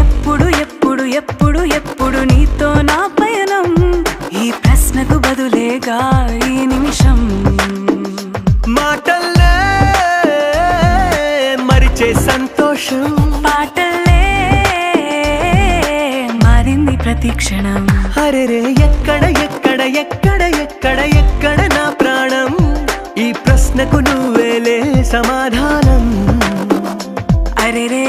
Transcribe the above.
ఎప్పుడు ఎప్పుడు ఎప్పుడు ఎప్పుడు నీతో నా పయనం ఈ ప్రశ్నకు బదులేగా ఈ నిమిషం మాటల్లే మరిచే సంతోషం పాటల్లే మారింది ప్రతి క్షణం అరెరే ఎక్కడ ఎక్కడ ఎక్కడ ఎక్కడ ఎక్కడ నా ప్రాణం ఈ ప్రశ్నకు నువ్వేలే సమాధానం అరెరే